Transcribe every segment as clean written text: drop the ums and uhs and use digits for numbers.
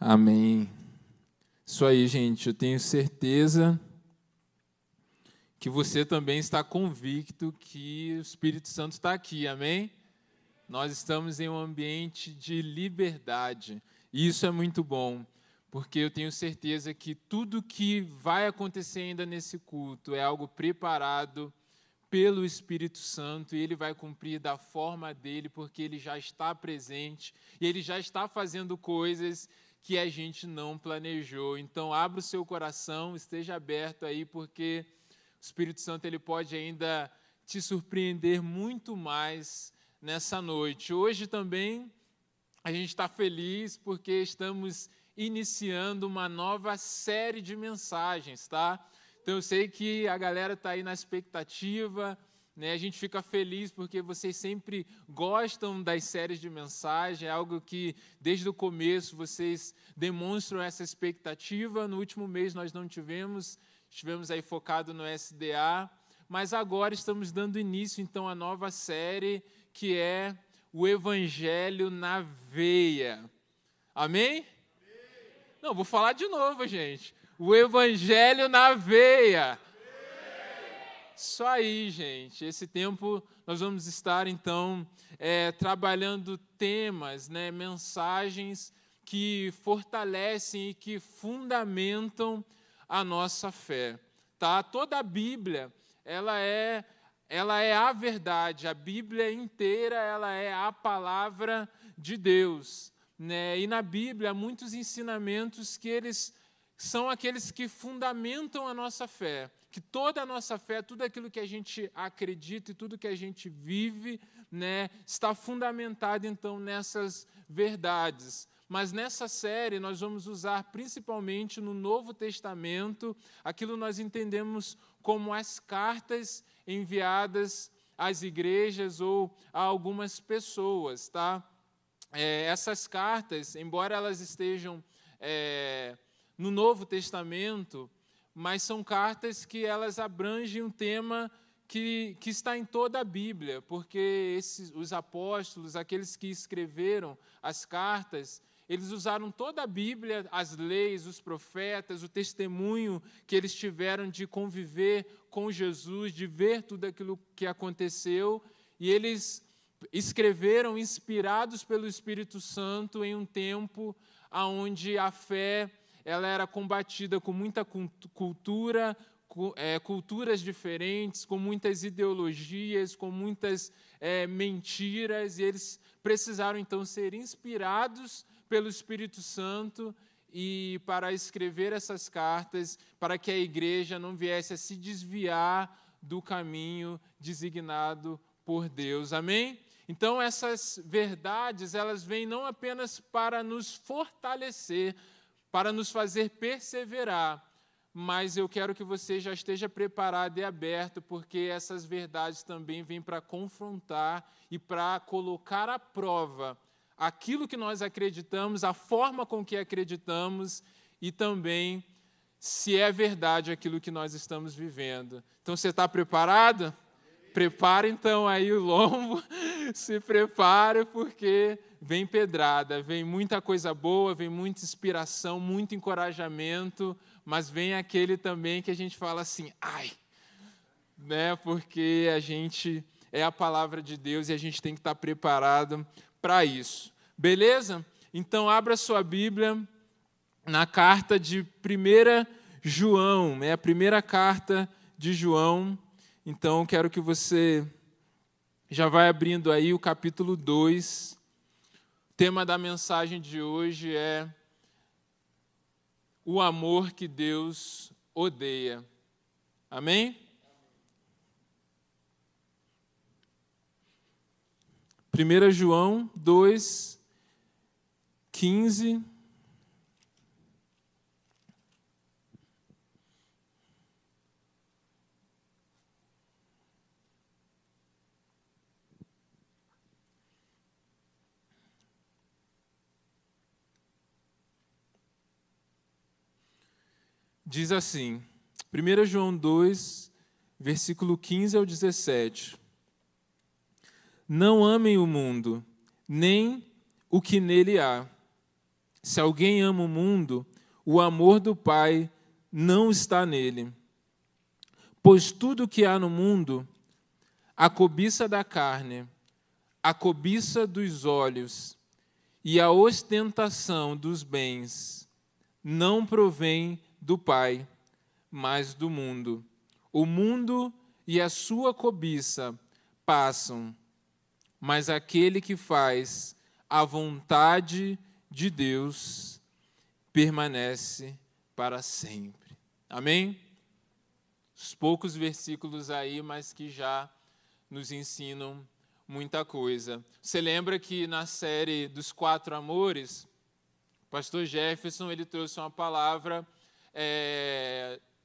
Amém. Isso aí, gente. Eu tenho certeza que você também está convicto que o Espírito Santo está aqui. Amém? Nós estamos em um ambiente de liberdade. E isso é muito bom, porque eu tenho certeza que tudo que vai acontecer ainda nesse culto é algo preparado pelo Espírito Santo, e ele vai cumprir da forma dele, porque ele já está presente, e ele já está fazendo coisas que a gente não planejou. Então, abra o seu coração, esteja aberto aí, porque o Espírito Santo ele pode ainda te surpreender muito mais nessa noite. Hoje também a gente está feliz porque estamos iniciando uma nova série de mensagens, tá? Então eu sei que a galera está aí na expectativa, né? A gente fica feliz porque vocês sempre gostam das séries de mensagem, é algo que desde o começo vocês demonstram essa expectativa. No último mês nós não estivemos aí focado no SDA, mas agora estamos dando início então à nova série que é o Evangelho na Veia. Amém? Não, vou falar de novo, gente. O Evangelho na Veia. Isso aí, gente. Esse tempo nós vamos estar, então, trabalhando temas, né, mensagens que fortalecem e que fundamentam a nossa fé. Tá? Toda a Bíblia, ela é a verdade. A Bíblia inteira ela é a palavra de Deus. Né? E na Bíblia há muitos ensinamentos que eles são aqueles que fundamentam a nossa fé, que toda a nossa fé, tudo aquilo que a gente acredita e tudo que a gente vive, né, está fundamentado então nessas verdades. Mas nessa série nós vamos usar principalmente no Novo Testamento aquilo que nós entendemos como as cartas enviadas às igrejas ou a algumas pessoas, tá? Essas cartas, embora elas estejam no Novo Testamento, mas são cartas que elas abrangem um tema que está em toda a Bíblia, porque os apóstolos, aqueles que escreveram as cartas, eles usaram toda a Bíblia, as leis, os profetas, o testemunho que eles tiveram de conviver com Jesus, de ver tudo aquilo que aconteceu, e eles escreveram inspirados pelo Espírito Santo em um tempo onde a fé ela era combatida com muita cultura, culturas diferentes, com muitas ideologias, com muitas mentiras, e eles precisaram então ser inspirados pelo Espírito Santo e para escrever essas cartas, para que a igreja não viesse a se desviar do caminho designado por Deus. Amém? Então, essas verdades, elas vêm não apenas para nos fortalecer, para nos fazer perseverar, mas eu quero que você já esteja preparado e aberto, porque essas verdades também vêm para confrontar e para colocar à prova aquilo que nós acreditamos, a forma com que acreditamos e também se é verdade aquilo que nós estamos vivendo. Então, você está preparado? Prepara então aí o lombo, se prepare porque vem pedrada, vem muita coisa boa, vem muita inspiração, muito encorajamento, mas vem aquele também que a gente fala assim, ai, né? Porque a gente é a palavra de Deus e a gente tem que estar preparado para isso. Beleza? Então abra sua Bíblia na carta de 1 João, é a primeira carta de João. Então, quero que você já vai abrindo aí o capítulo 2. O tema da mensagem de hoje é o amor que Deus odeia. Amém? 1 João 2, 15. Diz assim, 1 João 2, versículo 15 ao 17. Não amem o mundo, nem o que nele há. Se alguém ama o mundo, o amor do Pai não está nele. Pois tudo que há no mundo, a cobiça da carne, a cobiça dos olhos e a ostentação dos bens, não provém do Pai, mas do mundo. O mundo e a sua cobiça passam, mas aquele que faz a vontade de Deus permanece para sempre. Amém? Os poucos versículos aí, mas que já nos ensinam muita coisa. Você lembra que na série dos 4 amores, o pastor Jefferson ele trouxe uma palavra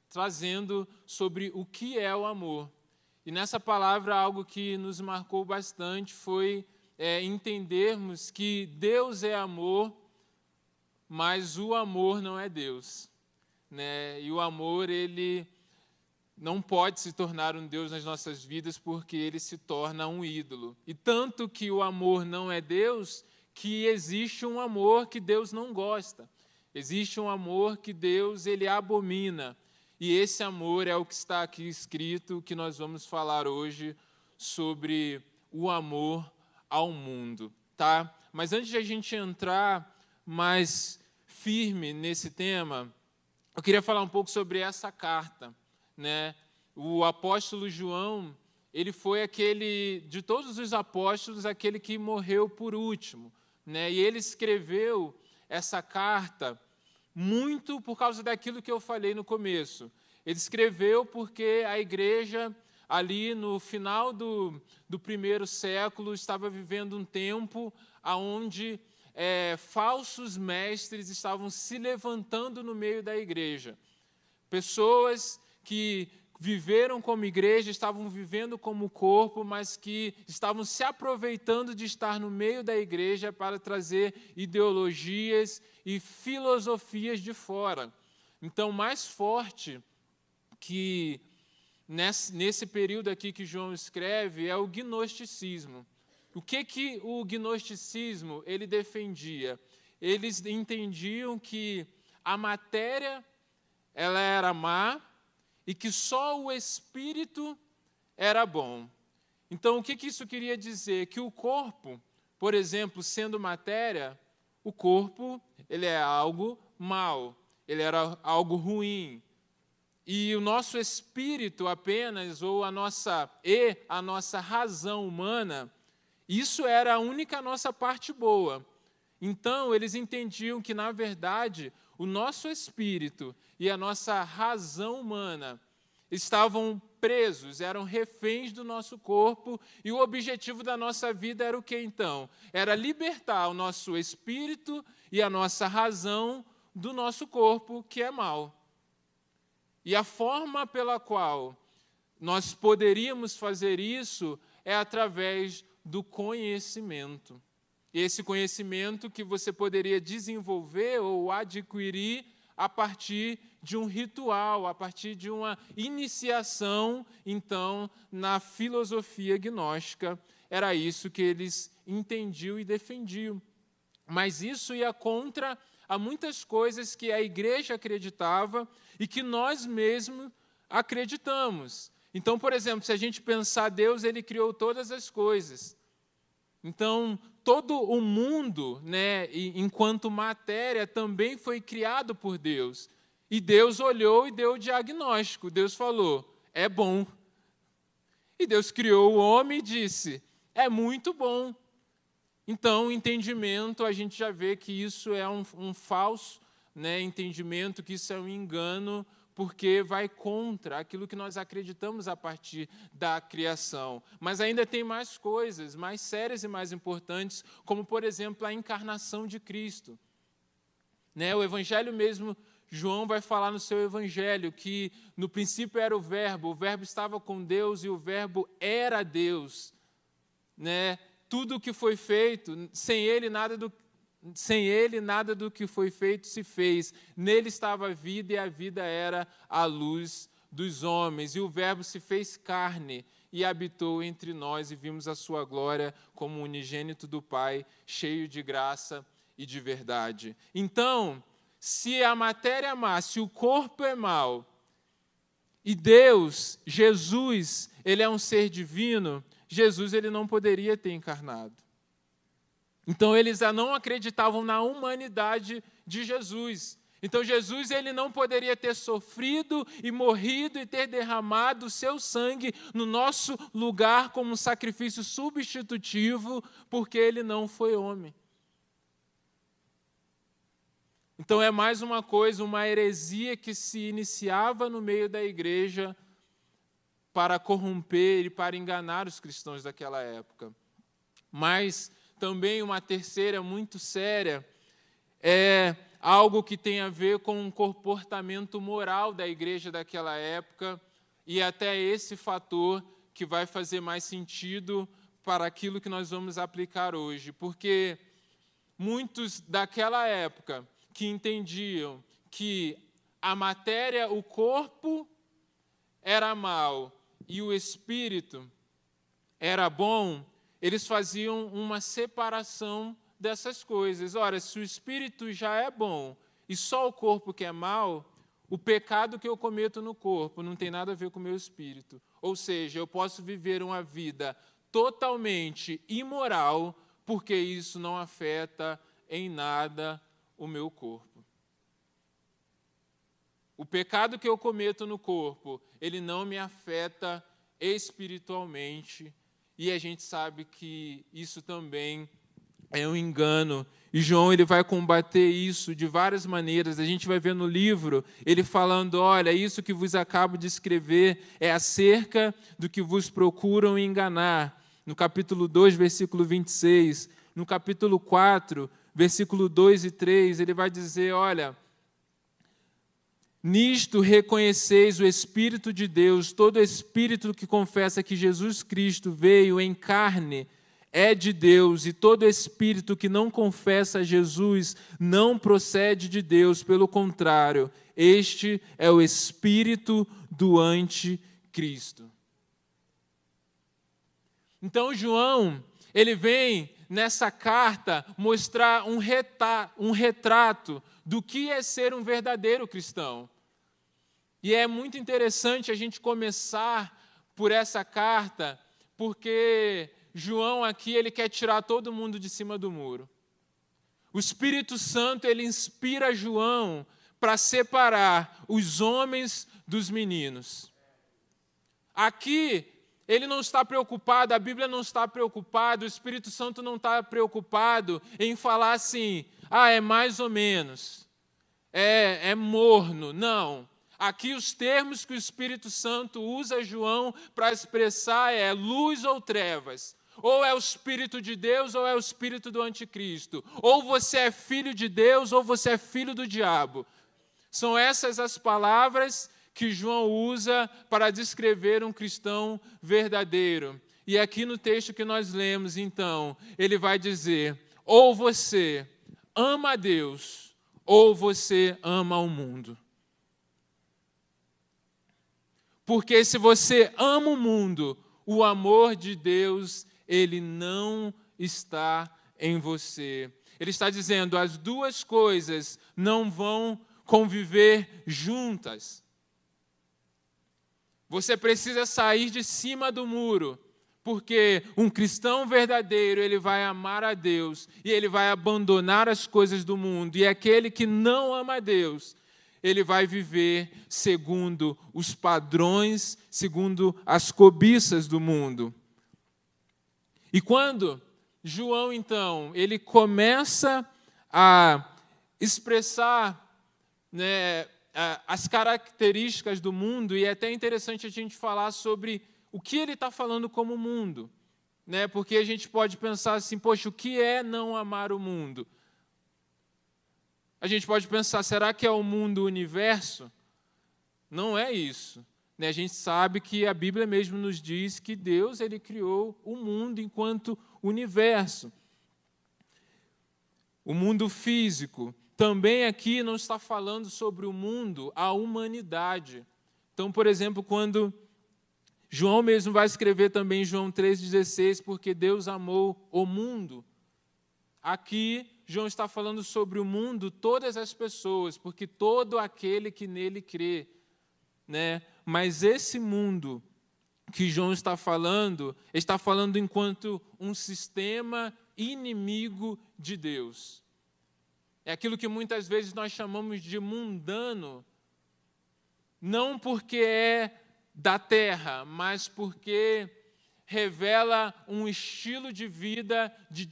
trazendo sobre o que é o amor. E nessa palavra, algo que nos marcou bastante foi entendermos que Deus é amor, mas o amor não é Deus, né? E o amor, ele não pode se tornar um Deus nas nossas vidas porque ele se torna um ídolo. E tanto que o amor não é Deus, que existe um amor que Deus não gosta. Existe um amor que Deus ele abomina. E esse amor é o que está aqui escrito, que nós vamos falar hoje sobre o amor ao mundo, tá? Mas antes de a gente entrar mais firme nesse tema, eu queria falar um pouco sobre essa carta, né? O apóstolo João, ele foi aquele, de todos os apóstolos, aquele que morreu por último, né? E ele escreveu essa carta muito por causa daquilo que eu falei no começo. Ele escreveu porque a igreja, ali no final do primeiro século, estava vivendo um tempo onde falsos mestres estavam se levantando no meio da igreja. Pessoas que viveram como igreja, estavam vivendo como corpo, mas que estavam se aproveitando de estar no meio da igreja para trazer ideologias e filosofias de fora. Então, mais forte que nesse período aqui que João escreve é o gnosticismo. O que o gnosticismo ele defendia? Eles entendiam que a matéria ela era má e que só o espírito era bom. Então, o que isso queria dizer? Que o corpo, por exemplo, sendo matéria, o corpo ele é algo mau, ele era algo ruim. E o nosso espírito apenas, ou a nossa razão humana, isso era a única nossa parte boa. Então, eles entendiam que, na verdade, o nosso espírito e a nossa razão humana estavam presos, eram reféns do nosso corpo, e o objetivo da nossa vida era o que, então? Era libertar o nosso espírito e a nossa razão do nosso corpo, que é mau. E a forma pela qual nós poderíamos fazer isso é através do conhecimento. Esse conhecimento que você poderia desenvolver ou adquirir a partir de um ritual, a partir de uma iniciação, então, na filosofia gnóstica. Era isso que eles entendiam e defendiam. Mas isso ia contra a muitas coisas que a igreja acreditava e que nós mesmos acreditamos. Então, por exemplo, se a gente pensar, Deus ele criou todas as coisas. Então, todo o mundo, né, enquanto matéria, também foi criado por Deus. E Deus olhou e deu o diagnóstico. Deus falou, é bom. E Deus criou o homem e disse, é muito bom. Então, o entendimento, a gente já vê que isso é um falso, né, entendimento, que isso é um engano, porque vai contra aquilo que nós acreditamos a partir da criação. Mas ainda tem mais coisas, mais sérias e mais importantes, como, por exemplo, a encarnação de Cristo. Né, o Evangelho mesmo, João vai falar no seu Evangelho que no princípio era o Verbo estava com Deus e o Verbo era Deus. Né? Tudo o que foi feito, sem ele nada do que foi feito se fez. Nele estava a vida e a vida era a luz dos homens. E o Verbo se fez carne e habitou entre nós e vimos a sua glória como unigênito do Pai, cheio de graça e de verdade. Então, se a matéria é má, se o corpo é mau, e Deus, Jesus, ele é um ser divino, Jesus ele não poderia ter encarnado. Então, eles não acreditavam na humanidade de Jesus. Então, Jesus ele não poderia ter sofrido e morrido e ter derramado o seu sangue no nosso lugar como um sacrifício substitutivo, porque ele não foi homem. Então, é mais uma coisa, uma heresia que se iniciava no meio da igreja para corromper e para enganar os cristãos daquela época. Mas também uma terceira muito séria é algo que tem a ver com o comportamento moral da igreja daquela época, e até esse fator que vai fazer mais sentido para aquilo que nós vamos aplicar hoje. Porque muitos daquela época que entendiam que a matéria, o corpo, era mau e o espírito era bom, eles faziam uma separação dessas coisas. Ora, se o espírito já é bom e só o corpo que é mau, o pecado que eu cometo no corpo não tem nada a ver com o meu espírito. Ou seja, eu posso viver uma vida totalmente imoral, porque isso não afeta em nada o meu corpo. O pecado que eu cometo no corpo, ele não me afeta espiritualmente, e a gente sabe que isso também é um engano. E João ele vai combater isso de várias maneiras. A gente vai ver no livro ele falando, olha, isso que vos acabo de escrever é acerca do que vos procuram enganar. No capítulo 2, versículo 26. No capítulo 4, versículo 2 e 3, ele vai dizer, olha, nisto reconheceis o Espírito de Deus, todo espírito que confessa que Jesus Cristo veio em carne é de Deus, e todo espírito que não confessa a Jesus não procede de Deus, pelo contrário, este é o espírito do anticristo. Então João, ele vem nessa carta mostrar um retrato do que é ser um verdadeiro cristão. E é muito interessante a gente começar por essa carta, porque João aqui ele quer tirar todo mundo de cima do muro. O Espírito Santo ele inspira João para separar os homens dos meninos. Aqui ele não está preocupado, a Bíblia não está preocupada, o Espírito Santo não está preocupado em falar assim, é mais ou menos, é morno. Não. Aqui os termos que o Espírito Santo usa João para expressar é luz ou trevas. Ou é o Espírito de Deus ou é o Espírito do anticristo. Ou você é filho de Deus ou você é filho do diabo. São essas as palavras que João usa para descrever um cristão verdadeiro. E aqui no texto que nós lemos, então, ele vai dizer, ou você ama a Deus, ou você ama o mundo. Porque se você ama o mundo, o amor de Deus, ele não está em você. Ele está dizendo, as duas coisas não vão conviver juntas. Você precisa sair de cima do muro, porque um cristão verdadeiro, ele vai amar a Deus e ele vai abandonar as coisas do mundo. E aquele que não ama a Deus, ele vai viver segundo os padrões, segundo as cobiças do mundo. E quando João, então, ele começa a expressar, as características do mundo, e é até interessante a gente falar sobre o que ele está falando como mundo, porque a gente pode pensar assim, poxa, o que é não amar o mundo? A gente pode pensar, será que é o mundo, o universo? Não é isso. A gente sabe que a Bíblia mesmo nos diz que Deus ele criou o mundo enquanto universo. O mundo físico. Também aqui não está falando sobre o mundo, a humanidade. Então, por exemplo, quando João mesmo vai escrever também em João 3,16, porque Deus amou o mundo. Aqui João está falando sobre o mundo, todas as pessoas, porque todo aquele que nele crê, né? Mas esse mundo que João está falando enquanto um sistema inimigo de Deus. É aquilo que muitas vezes nós chamamos de mundano, não porque é da terra, mas porque revela um estilo de vida de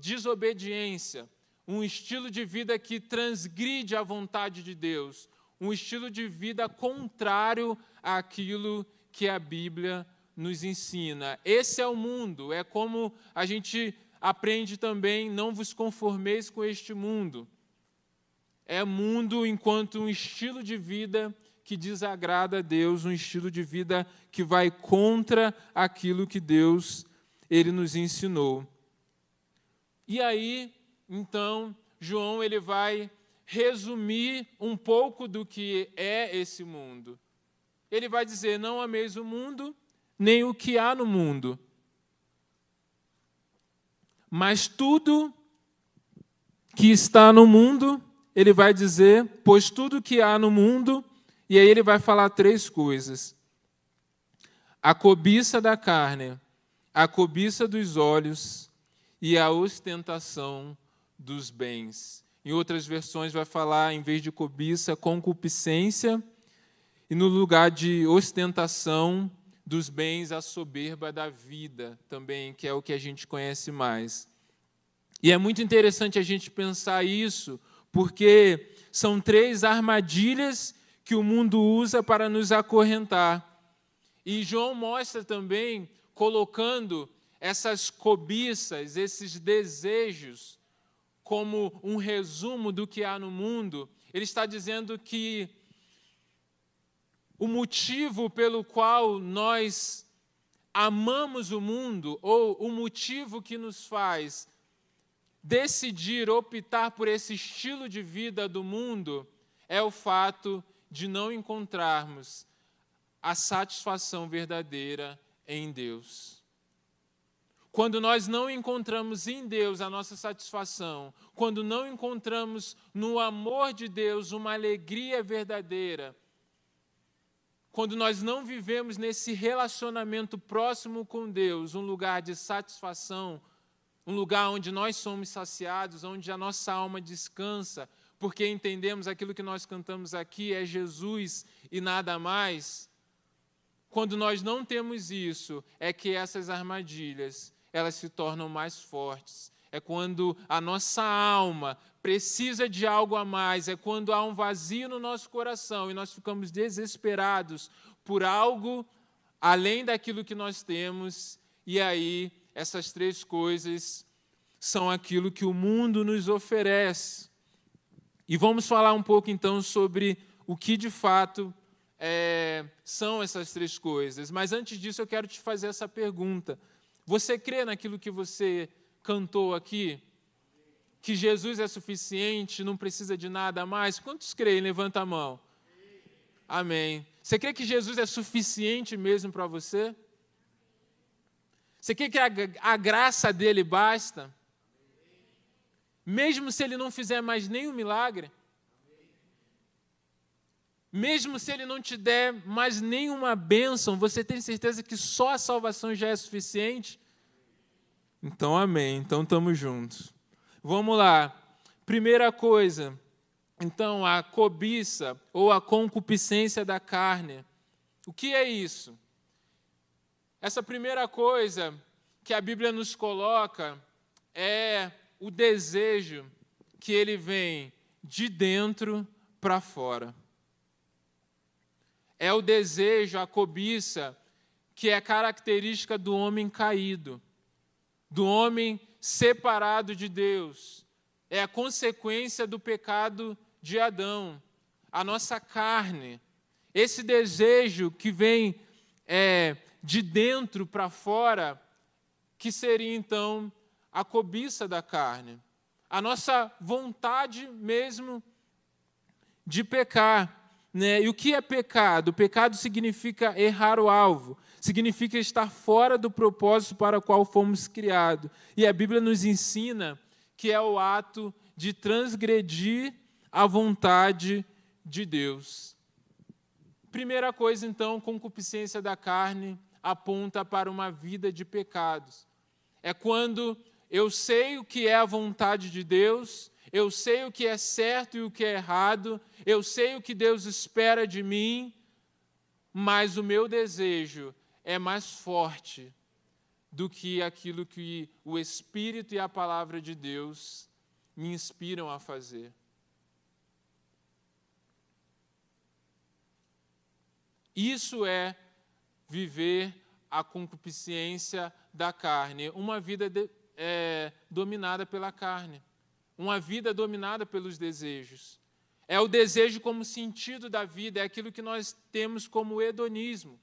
desobediência, um estilo de vida que transgride a vontade de Deus, um estilo de vida contrário àquilo que a Bíblia nos ensina. Esse é o mundo, é como a gente aprende também, não vos conformeis com este mundo. É mundo enquanto um estilo de vida que desagrada a Deus, um estilo de vida que vai contra aquilo que Deus ele nos ensinou. E aí, então, João ele vai resumir um pouco do que é esse mundo. Ele vai dizer, não ameis o mundo, nem o que há no mundo. Mas tudo que está no mundo, ele vai dizer, pois tudo que há no mundo, e aí ele vai falar 3 coisas. A cobiça da carne, a cobiça dos olhos e a ostentação dos bens. Em outras versões vai falar, em vez de cobiça, concupiscência, e no lugar de ostentação dos bens, a soberba da vida também, que é o que a gente conhece mais. E é muito interessante a gente pensar isso, porque são 3 armadilhas que o mundo usa para nos acorrentar. E João mostra também, colocando essas cobiças, esses desejos, como um resumo do que há no mundo. Ele está dizendo que o motivo pelo qual nós amamos o mundo, ou o motivo que nos faz decidir, optar por esse estilo de vida do mundo, é o fato de não encontrarmos a satisfação verdadeira em Deus. Quando nós não encontramos em Deus a nossa satisfação, quando não encontramos no amor de Deus uma alegria verdadeira, quando nós não vivemos nesse relacionamento próximo com Deus, um lugar de satisfação, um lugar onde nós somos saciados, onde a nossa alma descansa, porque entendemos aquilo que nós cantamos aqui é Jesus e nada mais. Quando nós não temos isso, é que essas armadilhas, elas se tornam mais fortes. É quando a nossa alma precisa de algo a mais, é quando há um vazio no nosso coração e nós ficamos desesperados por algo além daquilo que nós temos, e aí essas 3 coisas são aquilo que o mundo nos oferece. E vamos falar um pouco então sobre o que de fato são essas 3 coisas. Mas antes disso eu quero te fazer essa pergunta. Você crê naquilo que você cantou aqui? Que Jesus é suficiente, não precisa de nada a mais? Quantos creem? Levanta a mão. Amém. Você crê que Jesus é suficiente mesmo para você? Você crê que a graça dele basta? Mesmo se ele não fizer mais nenhum milagre? Mesmo se ele não te der mais nenhuma bênção, você tem certeza que só a salvação já é suficiente? Então, amém. Então, estamos juntos. Vamos lá. Primeira coisa, então, a cobiça ou a concupiscência da carne. O que é isso? Essa primeira coisa que a Bíblia nos coloca é o desejo que ele vem de dentro para fora. É o desejo, a cobiça, que é característica do homem caído, do homem separado de Deus. É a consequência do pecado de Adão, a nossa carne. Esse desejo que vem de dentro para fora, que seria então a cobiça da carne. A nossa vontade mesmo de pecar. Né? E o que é pecado? O pecado significa errar o alvo, significa estar fora do propósito para o qual fomos criados. E a Bíblia nos ensina que é o ato de transgredir a vontade de Deus. Primeira coisa, então, concupiscência da carne aponta para uma vida de pecados. É quando eu sei o que é a vontade de Deus, eu sei o que é certo e o que é errado, eu sei o que Deus espera de mim, mas o meu desejo é mais forte do que aquilo que o Espírito e a palavra de Deus me inspiram a fazer. Isso é viver a concupiscência da carne, uma vida dominada pela carne, uma vida dominada pelos desejos. É o desejo como sentido da vida, é aquilo que nós temos como hedonismo.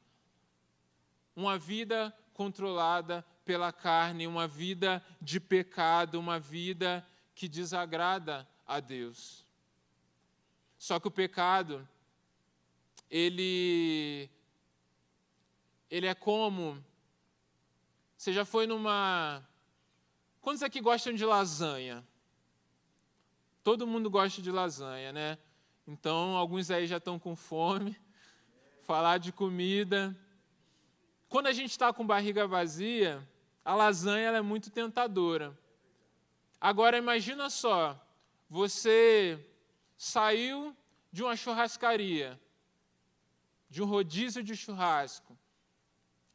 Uma vida controlada pela carne, uma vida de pecado, uma vida que desagrada a Deus. Só que o pecado, ele é como... Você já foi numa... Quantos aqui gostam de lasanha? Todo mundo gosta de lasanha, né? Então, alguns aí já estão com fome. Falar de comida. Quando a gente está com barriga vazia, a lasanha ela é muito tentadora. Agora, imagina só, você saiu de uma churrascaria, de um rodízio de churrasco.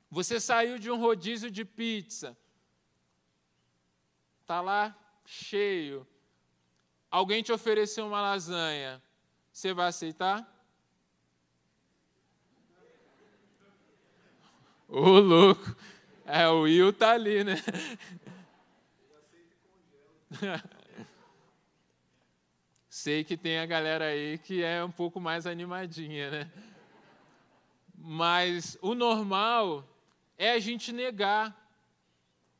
Você saiu de um rodízio de pizza. Está lá cheio. Alguém te ofereceu uma lasanha. Você vai aceitar? Ô, louco. O Will tá ali, né? Sei que tem a galera aí que é um pouco mais animadinha, né? Mas o normal é a gente negar.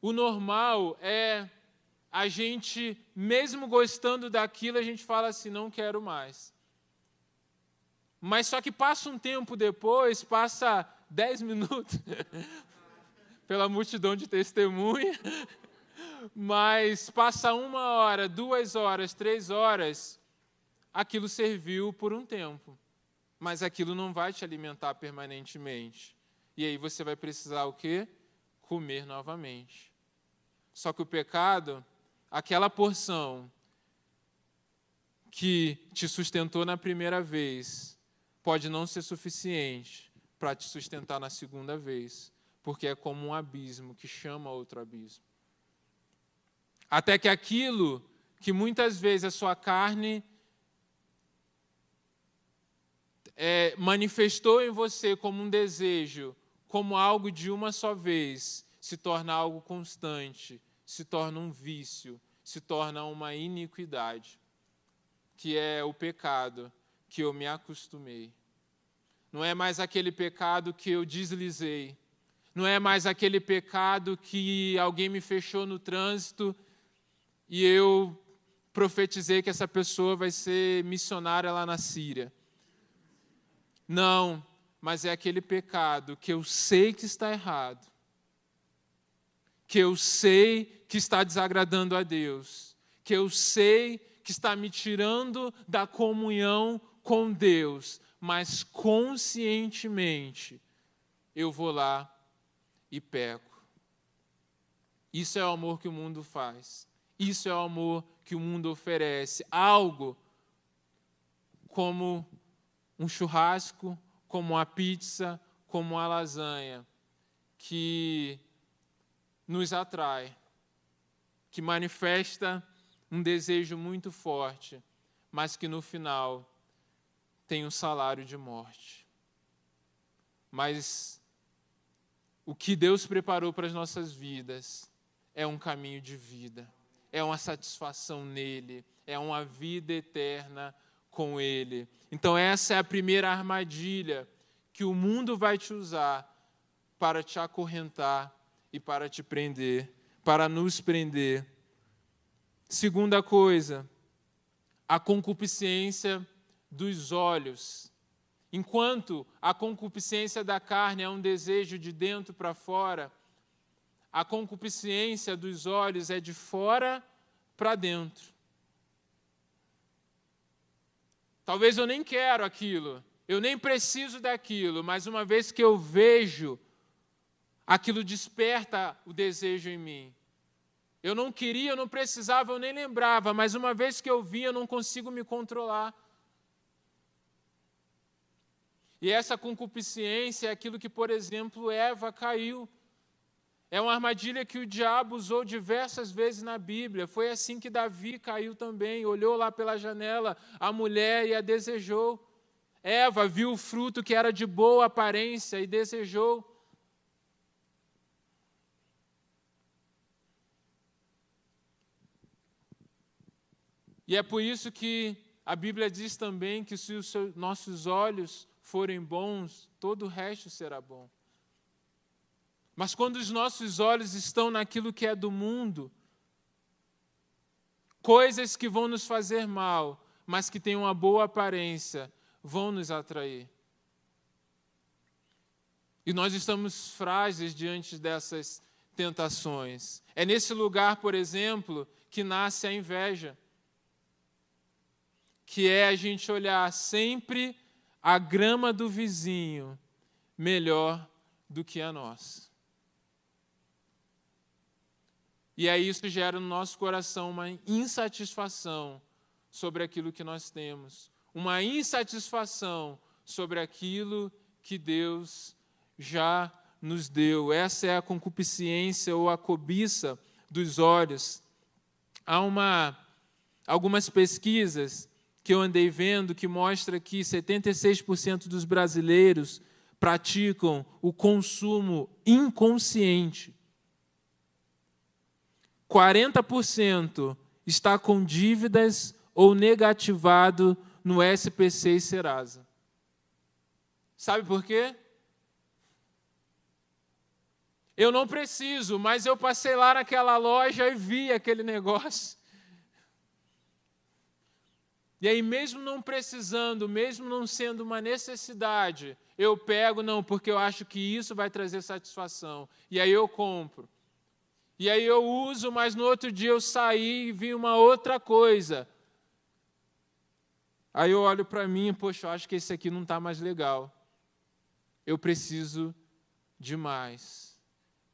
O normal é a gente, mesmo gostando daquilo, a gente fala assim, não quero mais. Mas só que passa um tempo depois, passa 10 minutos, pela multidão de testemunha, mas passa 1 hora, 2 horas, 3 horas, aquilo serviu por um tempo. Mas aquilo não vai te alimentar permanentemente. E aí você vai precisar o quê? Comer novamente. Só que o pecado, aquela porção que te sustentou na primeira vez, pode não ser suficiente para te sustentar na segunda vez, porque é como um abismo que chama outro abismo. Até que aquilo que muitas vezes a sua carne manifestou em você como um desejo, como algo de uma só vez, se torna algo constante, se torna um vício, se torna uma iniquidade, que é o pecado que eu me acostumei. Não é mais aquele pecado que eu deslizei, não é mais aquele pecado que alguém me fechou no trânsito e eu profetizei que essa pessoa vai ser missionária lá na Síria. Não, mas é aquele pecado que eu sei que está errado, que eu sei que está desagradando a Deus, que eu sei que está me tirando da comunhão com Deus, mas conscientemente eu vou lá e peco. Isso é o amor que o mundo faz. Isso é o amor que o mundo oferece. Algo como um churrasco, como uma pizza, como uma lasanha, que nos atrai, que manifesta um desejo muito forte, mas que no final tem um salário de morte. Mas o que Deus preparou para as nossas vidas é um caminho de vida, é uma satisfação nele, é uma vida eterna com Ele. Então essa é a primeira armadilha que o mundo vai te usar para te acorrentar e para te prender, para nos prender. Segunda coisa, a concupiscência dos olhos. Enquanto a concupiscência da carne é um desejo de dentro para fora, a concupiscência dos olhos é de fora para dentro. Talvez eu nem quero aquilo, eu nem preciso daquilo, mas uma vez que eu vejo, aquilo desperta o desejo em mim. Eu não queria, eu não precisava, eu nem lembrava, mas uma vez que eu vi, eu não consigo me controlar. E essa concupiscência é aquilo que, por exemplo, Eva caiu. É uma armadilha que o diabo usou diversas vezes na Bíblia. Foi assim que Davi caiu também. Olhou lá pela janela a mulher e a desejou. Eva viu o fruto que era de boa aparência e desejou. E é por isso que a Bíblia diz também que se os nossos olhos forem bons, todo o resto será bom. Mas quando os nossos olhos estão naquilo que é do mundo, coisas que vão nos fazer mal, mas que têm uma boa aparência, vão nos atrair. E nós estamos frágeis diante dessas tentações. É nesse lugar, por exemplo, que nasce a inveja. Que é a gente olhar sempre a grama do vizinho melhor do que a nossa. E aí isso gera no nosso coração uma insatisfação sobre aquilo que nós temos, uma insatisfação sobre aquilo que Deus já nos deu. Essa é a concupiscência ou a cobiça dos olhos. Há algumas pesquisas que eu andei vendo que mostra que 76% dos brasileiros praticam o consumo inconsciente. 40% está com dívidas ou negativado no SPC e Serasa. Sabe por quê? Eu não preciso, mas eu passei lá naquela loja e vi aquele negócio. E aí, mesmo não precisando, mesmo não sendo uma necessidade, eu pego, não, porque eu acho que isso vai trazer satisfação. E aí eu compro. E aí eu uso, mas no outro dia eu saí e vi uma outra coisa. Aí eu olho para mim, poxa, eu acho que esse aqui não está mais legal. Eu preciso de mais,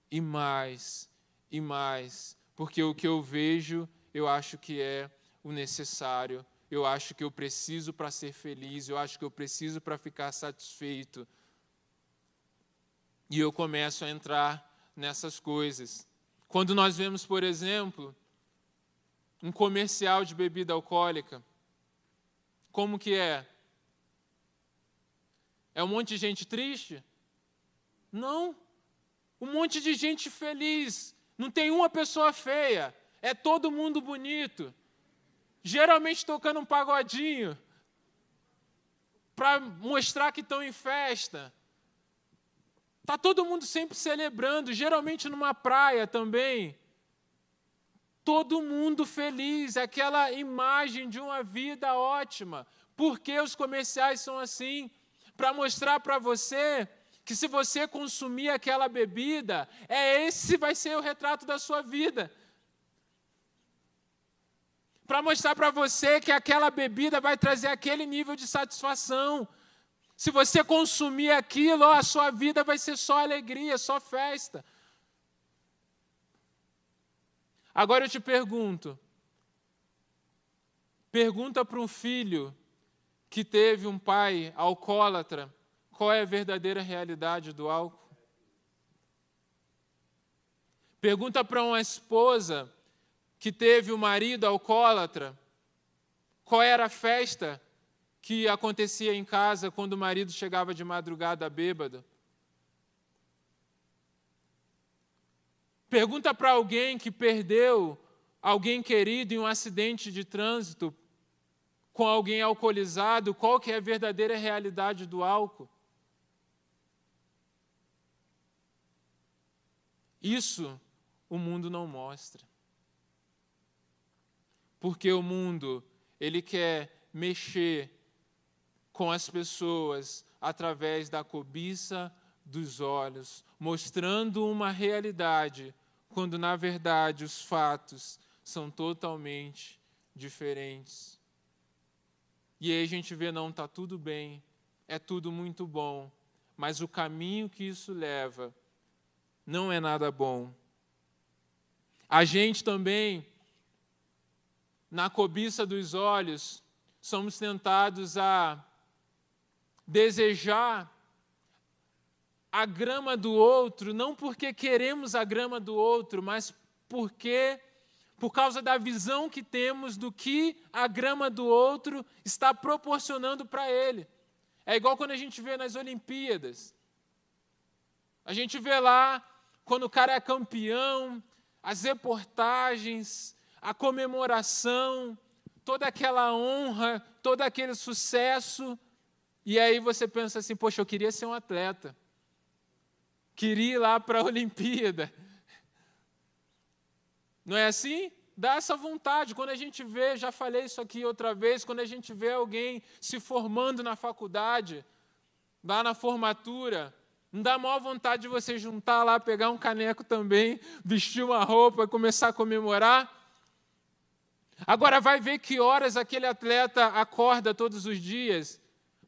e mais, e mais. Porque o que eu vejo, eu acho que é o necessário. Eu acho que eu preciso para ser feliz, eu acho que eu preciso para ficar satisfeito. E eu começo a entrar nessas coisas. Quando nós vemos, por exemplo, um comercial de bebida alcoólica, como que é? É um monte de gente triste? Não. Um monte de gente feliz. Não tem uma pessoa feia. É todo mundo bonito. Geralmente tocando um pagodinho para mostrar que estão em festa. Está todo mundo sempre celebrando, geralmente numa praia também. Todo mundo feliz, aquela imagem de uma vida ótima. Por que os comerciais são assim? Para mostrar para você que se você consumir aquela bebida, esse vai ser o retrato da sua vida. Para mostrar para você que aquela bebida vai trazer aquele nível de satisfação. Se você consumir aquilo, a sua vida vai ser só alegria, só festa. Agora eu te pergunta para um filho que teve um pai alcoólatra, qual é a verdadeira realidade do álcool? Pergunta para uma esposa que teve um marido alcoólatra, qual era a festa que acontecia em casa quando o marido chegava de madrugada bêbado? Pergunta para alguém que perdeu alguém querido em um acidente de trânsito com alguém alcoolizado, qual que é a verdadeira realidade do álcool? Isso o mundo não mostra. Porque o mundo, ele quer mexer com as pessoas através da cobiça dos olhos, mostrando uma realidade, quando na verdade os fatos são totalmente diferentes. E aí a gente vê, não, está tudo bem, é tudo muito bom, mas o caminho que isso leva não é nada bom. A gente também, na cobiça dos olhos, somos tentados a desejar a grama do outro, não porque queremos a grama do outro, mas por causa da visão que temos do que a grama do outro está proporcionando para ele. É igual quando a gente vê nas Olimpíadas. A gente vê lá, quando o cara é campeão, as reportagens, a comemoração, toda aquela honra, todo aquele sucesso, e aí você pensa assim, poxa, eu queria ser um atleta. Queria ir lá para a Olimpíada. Não é assim? Dá essa vontade. Quando a gente vê, já falei isso aqui outra vez, quando a gente vê alguém se formando na faculdade, lá na formatura, não dá a maior vontade de você juntar lá, pegar um caneco também, vestir uma roupa e começar a comemorar? Agora vai ver que horas aquele atleta acorda todos os dias,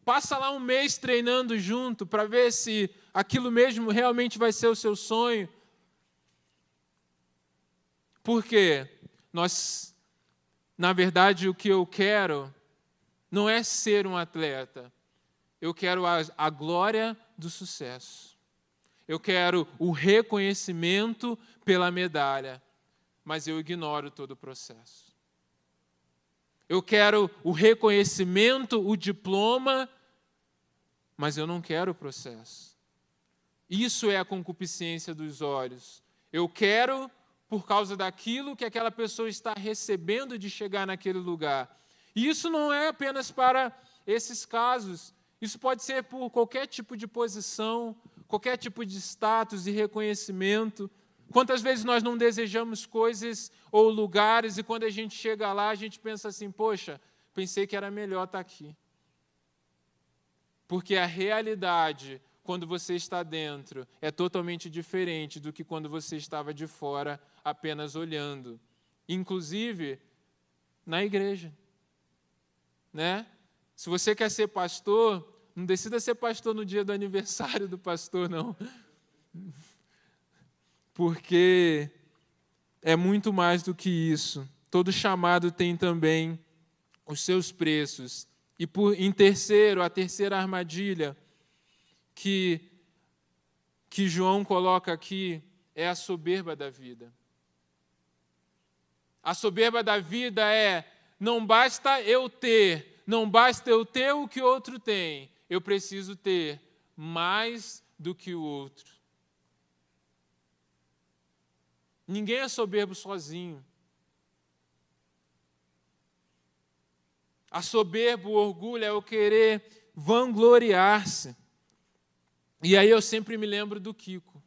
passa lá um mês treinando junto para ver se aquilo mesmo realmente vai ser o seu sonho. Porque na verdade, o que eu quero não é ser um atleta. Eu quero a glória do sucesso. Eu quero o reconhecimento pela medalha, mas eu ignoro todo o processo. Eu quero o reconhecimento, o diploma, mas eu não quero o processo. Isso é a concupiscência dos olhos. Eu quero por causa daquilo que aquela pessoa está recebendo de chegar naquele lugar. E isso não é apenas para esses casos. Isso pode ser por qualquer tipo de posição, qualquer tipo de status e reconhecimento. Quantas vezes nós não desejamos coisas ou lugares e quando a gente chega lá, a gente pensa assim, poxa, pensei que era melhor estar aqui. Porque a realidade, quando você está dentro, é totalmente diferente do que quando você estava de fora, apenas olhando. Inclusive, na igreja. Né? Se você quer ser pastor, não decida ser pastor no dia do aniversário do pastor, não. Porque é muito mais do que isso. Todo chamado tem também os seus preços. E em terceiro, a terceira armadilha que João coloca aqui é a soberba da vida. A soberba da vida é, não basta eu ter o que outro tem, eu preciso ter mais do que o outro. Ninguém é soberbo sozinho. A soberba, o orgulho é o querer vangloriar-se. E aí eu sempre me lembro do Kiko.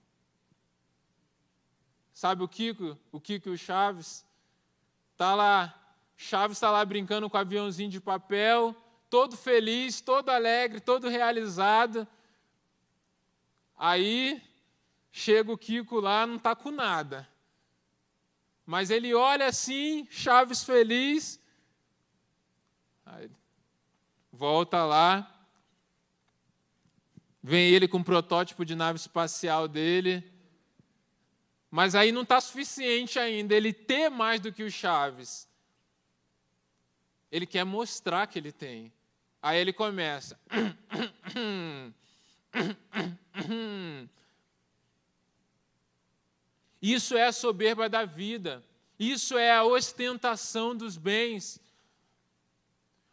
Sabe o Kiko? O Kiko e o Chaves? Chaves está lá brincando com o aviãozinho de papel, todo feliz, todo alegre, todo realizado. Aí chega o Kiko lá, não está com nada. Mas ele olha assim, Chaves feliz, aí volta lá, vem ele com o protótipo de nave espacial dele, mas aí não está suficiente ainda ele ter mais do que o Chaves. Ele quer mostrar que ele tem. Aí ele começa. Isso é a soberba da vida. Isso é a ostentação dos bens.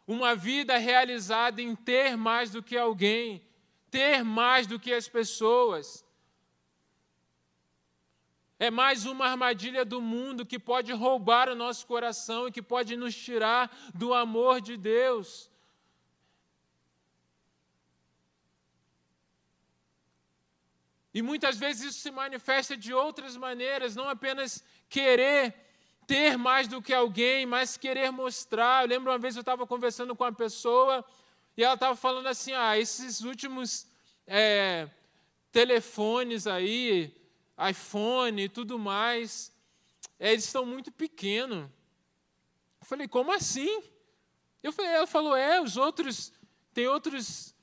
Uma vida realizada em ter mais do que alguém, ter mais do que as pessoas. É mais uma armadilha do mundo que pode roubar o nosso coração e que pode nos tirar do amor de Deus. E muitas vezes isso se manifesta de outras maneiras, não apenas querer ter mais do que alguém, mas querer mostrar. Eu lembro uma vez eu estava conversando com uma pessoa e ela estava falando assim, esses últimos telefones aí, iPhone e tudo mais, eles estão muito pequenos. Eu falei, como assim? Ela falou, os outros, tem outros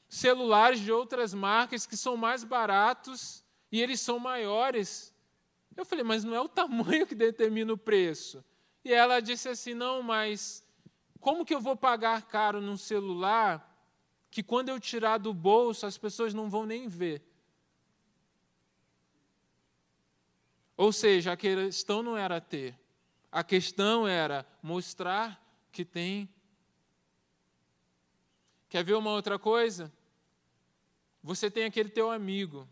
celulares de outras marcas que são mais baratos e eles são maiores. Eu falei, mas não é o tamanho que determina o preço. E ela disse assim, não, mas como que eu vou pagar caro num celular que quando eu tirar do bolso as pessoas não vão nem ver? Ou seja, a questão não era ter, a questão era mostrar que tem. Quer ver uma outra coisa? Você tem aquele teu amigo,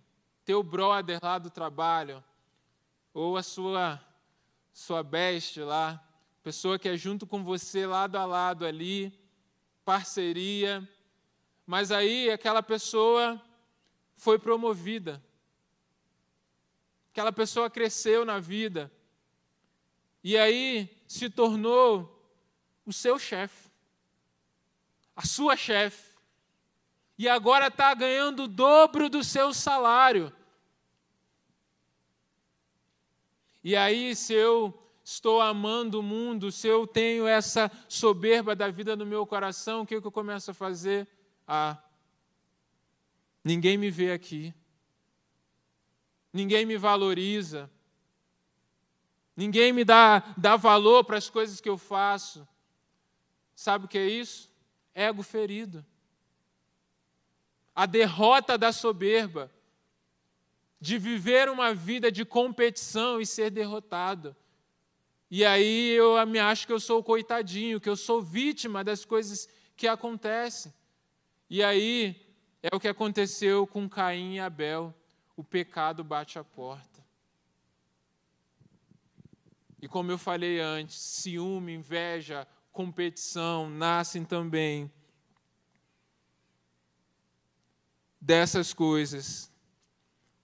teu brother lá do trabalho, ou a sua best lá, pessoa que é junto com você lado a lado ali, parceria, mas aí aquela pessoa foi promovida, aquela pessoa cresceu na vida, e aí se tornou o seu chefe, a sua chefe, e agora está ganhando o dobro do seu salário. E aí, se eu estou amando o mundo, se eu tenho essa soberba da vida no meu coração, o que eu começo a fazer? Ninguém me vê aqui. Ninguém me valoriza. Ninguém me dá valor para as coisas que eu faço. Sabe o que é isso? Ego ferido. A derrota da soberba, de viver uma vida de competição e ser derrotado. E aí eu me acho que eu sou o coitadinho, que eu sou vítima das coisas que acontecem. E aí é o que aconteceu com Caim e Abel. O pecado bate à porta. E como eu falei antes, ciúme, inveja, competição nascem também dessas coisas.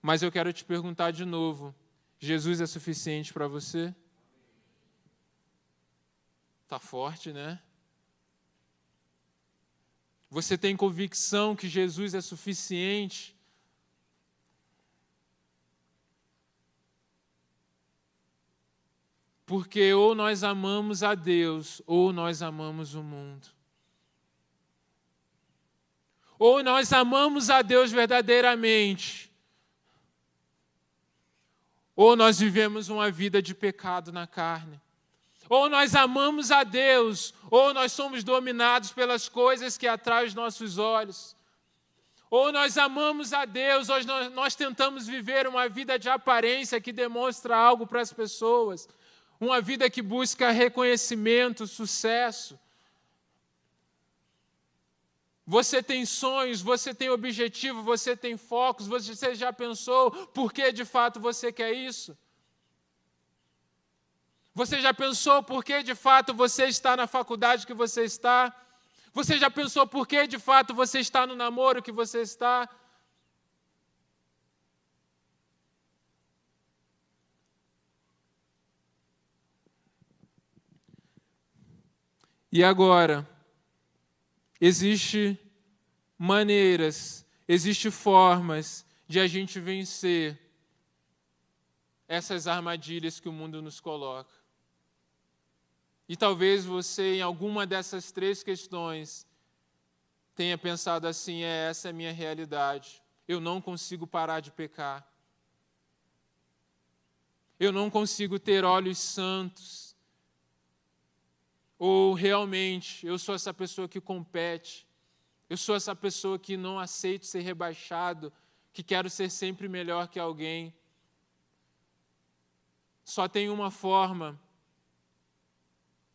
Mas eu quero te perguntar de novo, Jesus é suficiente para você? Está forte, né? Você tem convicção que Jesus é suficiente? Porque ou nós amamos a Deus, ou nós amamos o mundo. Ou nós amamos a Deus verdadeiramente, ou nós vivemos uma vida de pecado na carne. Ou nós amamos a Deus, ou nós somos dominados pelas coisas que atraem os nossos olhos. Ou nós amamos a Deus, ou nós tentamos viver uma vida de aparência que demonstra algo para as pessoas. Uma vida que busca reconhecimento, sucesso. Você tem sonhos, você tem objetivo, você tem focos, você já pensou por que de fato você quer isso? Você já pensou por que de fato você está na faculdade que você está? Você já pensou por que de fato você está no namoro que você está? E agora, existem maneiras, existem formas de a gente vencer essas armadilhas que o mundo nos coloca. E talvez você, em alguma dessas 3 questões, tenha pensado assim, essa é a minha realidade. Eu não consigo parar de pecar. Eu não consigo ter olhos santos. Ou realmente, eu sou essa pessoa que compete. Eu sou essa pessoa que não aceito ser rebaixado, que quero ser sempre melhor que alguém. Só tem uma forma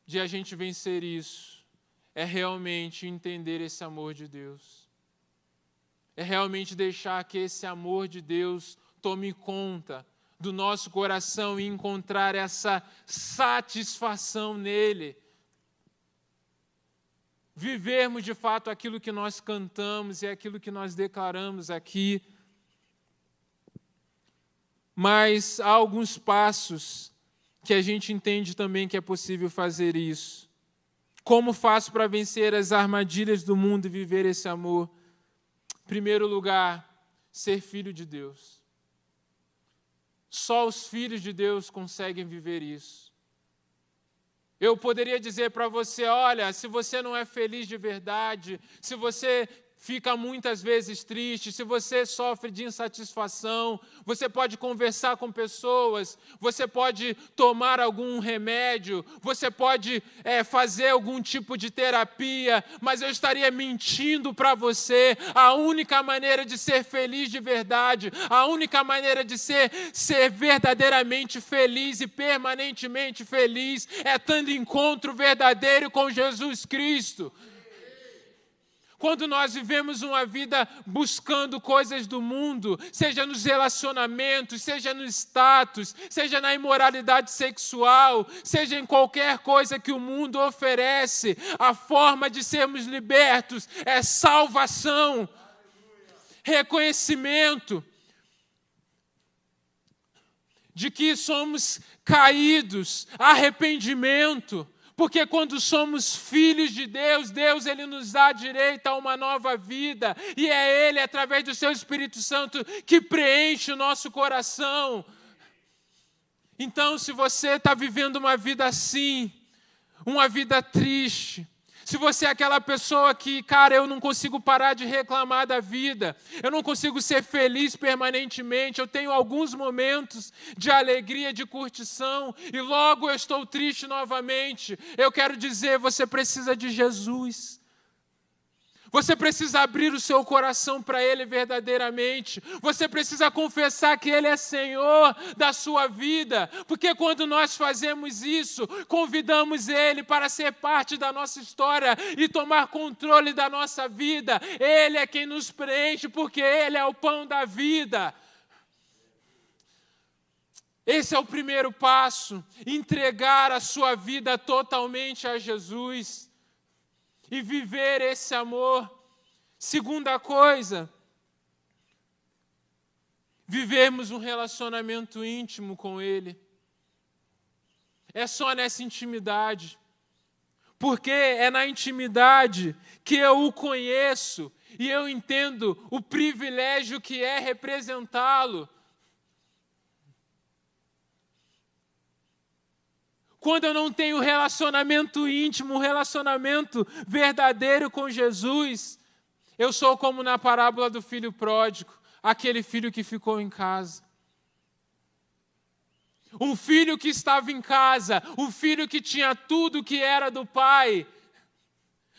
de a gente vencer isso. É realmente entender esse amor de Deus. É realmente deixar que esse amor de Deus tome conta do nosso coração e encontrar essa satisfação nele. Vivermos de fato aquilo que nós cantamos e aquilo que nós declaramos aqui. Mas há alguns passos que a gente entende também que é possível fazer isso. Como faço para vencer as armadilhas do mundo e viver esse amor? Em primeiro lugar, ser filho de Deus. Só os filhos de Deus conseguem viver isso. Eu poderia dizer para você, olha, se você não é feliz de verdade, se você fica muitas vezes triste, se você sofre de insatisfação, você pode conversar com pessoas, você pode tomar algum remédio, você pode fazer algum tipo de terapia, mas eu estaria mentindo para você. A única maneira de ser feliz de verdade, a única maneira de ser verdadeiramente feliz e permanentemente feliz é tendo encontro verdadeiro com Jesus Cristo. Quando nós vivemos uma vida buscando coisas do mundo, seja nos relacionamentos, seja no status, seja na imoralidade sexual, seja em qualquer coisa que o mundo oferece, a forma de sermos libertos é salvação, reconhecimento de que somos caídos, arrependimento. Porque quando somos filhos de Deus, Deus ele nos dá direito a uma nova vida. E é Ele, através do Seu Espírito Santo, que preenche o nosso coração. Então, se você está vivendo uma vida assim, uma vida triste, se você é aquela pessoa que, cara, eu não consigo parar de reclamar da vida, eu não consigo ser feliz permanentemente, eu tenho alguns momentos de alegria, de curtição, e logo eu estou triste novamente, eu quero dizer, você precisa de Jesus. Você precisa abrir o seu coração para Ele verdadeiramente. Você precisa confessar que Ele é Senhor da sua vida. Porque quando nós fazemos isso, convidamos Ele para ser parte da nossa história e tomar controle da nossa vida. Ele é quem nos preenche, porque Ele é o pão da vida. Esse é o primeiro passo, entregar a sua vida totalmente a Jesus. E viver esse amor. Segunda coisa, vivermos um relacionamento íntimo com Ele. É só nessa intimidade. Porque é na intimidade que eu o conheço e eu entendo o privilégio que é representá-lo. Quando eu não tenho relacionamento íntimo, um relacionamento verdadeiro com Jesus, eu sou como na parábola do filho pródigo, aquele filho que ficou em casa. Um filho que estava em casa, um filho que tinha tudo que era do pai,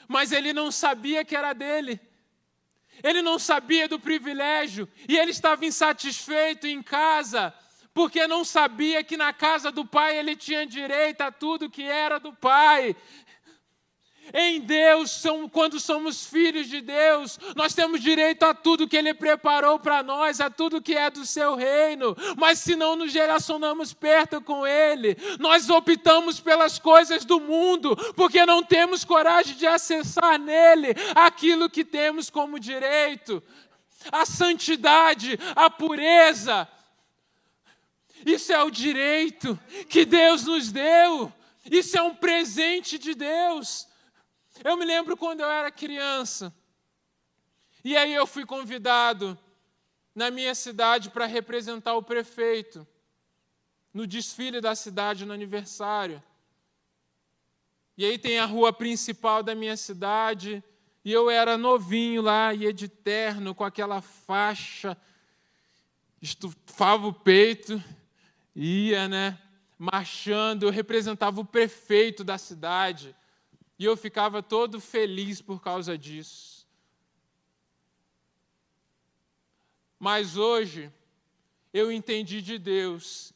mas ele não sabia que era dele. Ele não sabia do privilégio e ele estava insatisfeito em casa, porque não sabia que na casa do Pai ele tinha direito a tudo que era do Pai. Em Deus, quando somos filhos de Deus, nós temos direito a tudo que Ele preparou para nós, a tudo que é do Seu reino. Mas se não nos relacionamos perto com Ele, nós optamos pelas coisas do mundo, porque não temos coragem de acessar nele aquilo que temos como direito. A santidade, a pureza. Isso é o direito que Deus nos deu. Isso é um presente de Deus. Eu me lembro quando eu era criança. E aí eu fui convidado na minha cidade para representar o prefeito no desfile da cidade, no aniversário. E aí tem a rua principal da minha cidade. E eu era novinho lá, ia de terno com aquela faixa, estufava o peito. Ia, marchando, eu representava o prefeito da cidade. E eu ficava todo feliz por causa disso. Mas hoje, eu entendi de Deus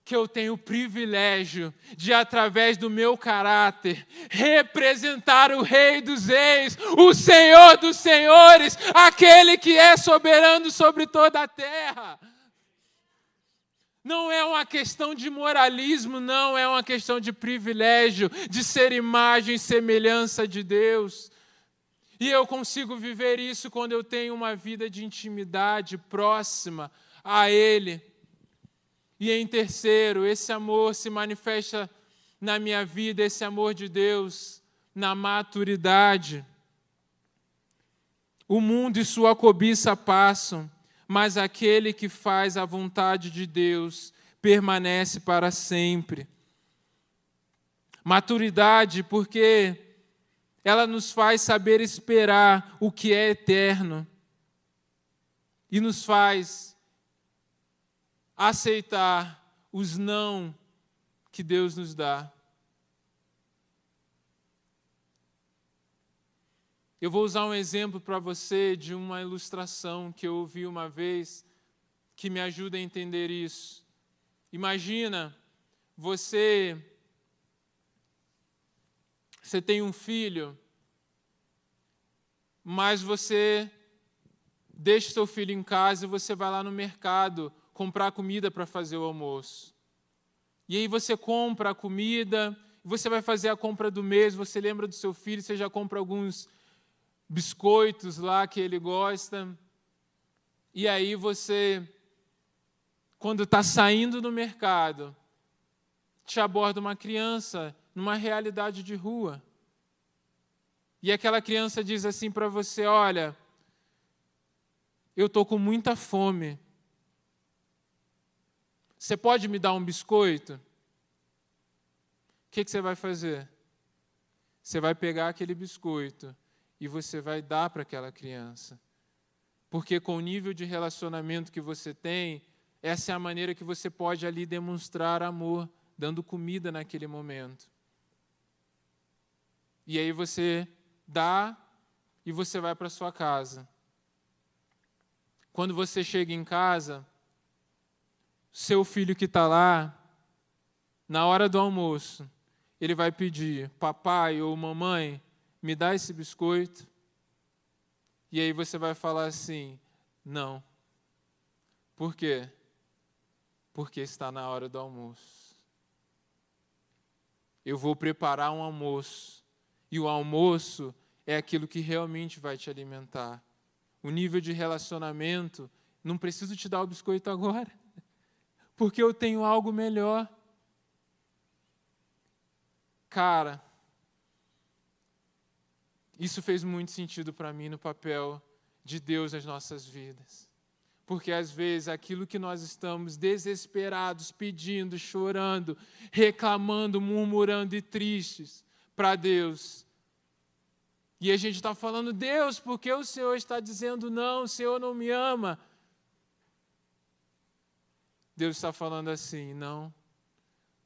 que eu tenho o privilégio de, através do meu caráter, representar o Rei dos Reis, o Senhor dos Senhores, aquele que é soberano sobre toda a terra. Não é uma questão de moralismo, não, é uma questão de privilégio, de ser imagem e semelhança de Deus. E eu consigo viver isso quando eu tenho uma vida de intimidade próxima a Ele. E em terceiro, esse amor se manifesta na minha vida, esse amor de Deus, na maturidade. O mundo e sua cobiça passam, mas aquele que faz a vontade de Deus permanece para sempre. Maturidade, porque ela nos faz saber esperar o que é eterno e nos faz aceitar os não que Deus nos dá. Eu vou usar um exemplo para você de uma ilustração que eu ouvi uma vez que me ajuda a entender isso. Imagina, você tem um filho, mas você deixa seu filho em casa e você vai lá no mercado comprar comida para fazer o almoço. E aí você compra a comida, você vai fazer a compra do mês, você lembra do seu filho, você já compra alguns biscoitos lá que ele gosta. E aí você, quando está saindo do mercado, te aborda uma criança numa realidade de rua. E aquela criança diz assim para você: olha, eu estou com muita fome. Você pode me dar um biscoito? O que você vai fazer? Você vai pegar aquele biscoito e você vai dar para aquela criança. Porque com o nível de relacionamento que você tem, essa é a maneira que você pode ali demonstrar amor, dando comida naquele momento. E aí você dá e você vai para sua casa. Quando você chega em casa, seu filho que está lá, na hora do almoço, ele vai pedir: papai ou mamãe, me dá esse biscoito. E aí você vai falar assim: não. Por quê? Porque está na hora do almoço. Eu vou preparar um almoço. E o almoço é aquilo que realmente vai te alimentar. O nível de relacionamento, não preciso te dar o biscoito agora, porque eu tenho algo melhor. Cara, isso fez muito sentido para mim no papel de Deus nas nossas vidas. Porque às vezes aquilo que nós estamos desesperados, pedindo, chorando, reclamando, murmurando e tristes para Deus. E a gente está falando: Deus, por que o Senhor está dizendo não? O Senhor não me ama. Deus está falando assim: não,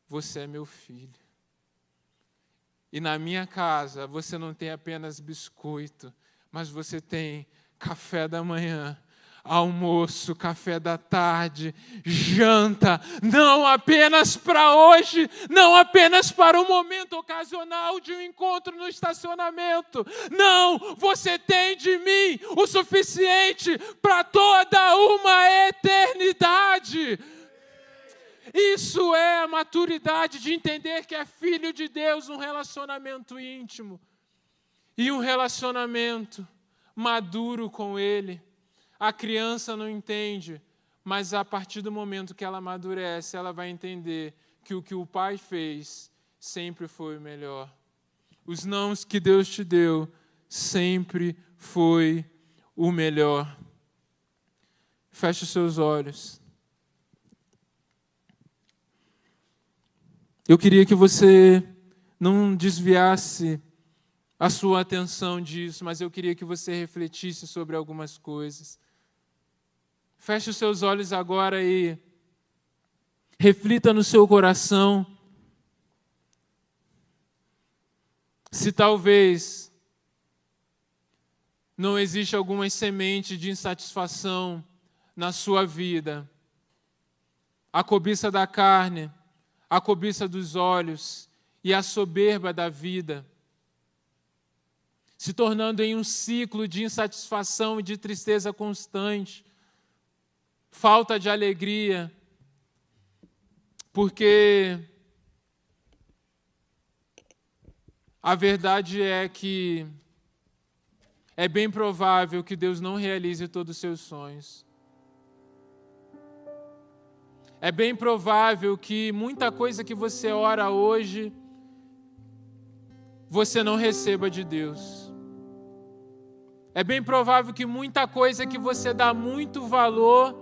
você é meu filho. E na minha casa você não tem apenas biscoito, mas você tem café da manhã, almoço, café da tarde, janta, não apenas para hoje, não apenas para um momento ocasional de um encontro no estacionamento. Não, você tem de mim o suficiente para toda uma eternidade. Isso é a maturidade de entender que é filho de Deus, um relacionamento íntimo e um relacionamento maduro com Ele. A criança não entende, mas a partir do momento que ela amadurece, ela vai entender que o pai fez sempre foi o melhor. Os nãos que Deus te deu sempre foi o melhor. Feche os seus olhos. Eu queria que você não desviasse a sua atenção disso, mas eu queria que você refletisse sobre algumas coisas. Feche os seus olhos agora e reflita no seu coração se talvez não existe alguma semente de insatisfação na sua vida. A cobiça da carne, a cobiça dos olhos e a soberba da vida, se tornando em um ciclo de insatisfação e de tristeza constante, falta de alegria, porque a verdade é que é bem provável que Deus não realize todos os seus sonhos. É bem provável que muita coisa que você ora hoje, você não receba de Deus. É bem provável que muita coisa que você dá muito valor,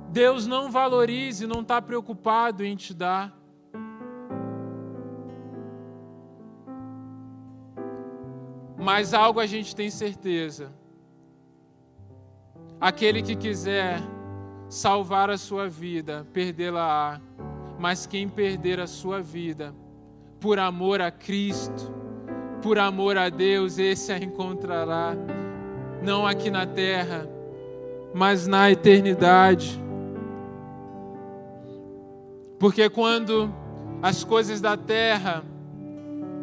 Deus não valorize, não está preocupado em te dar. Mas algo a gente tem certeza. Aquele que quiser salvar a sua vida, perdê-la-á. Mas quem perder a sua vida, por amor a Cristo, por amor a Deus, esse a encontrará. Não aqui na terra, mas na eternidade. Porque quando as coisas da terra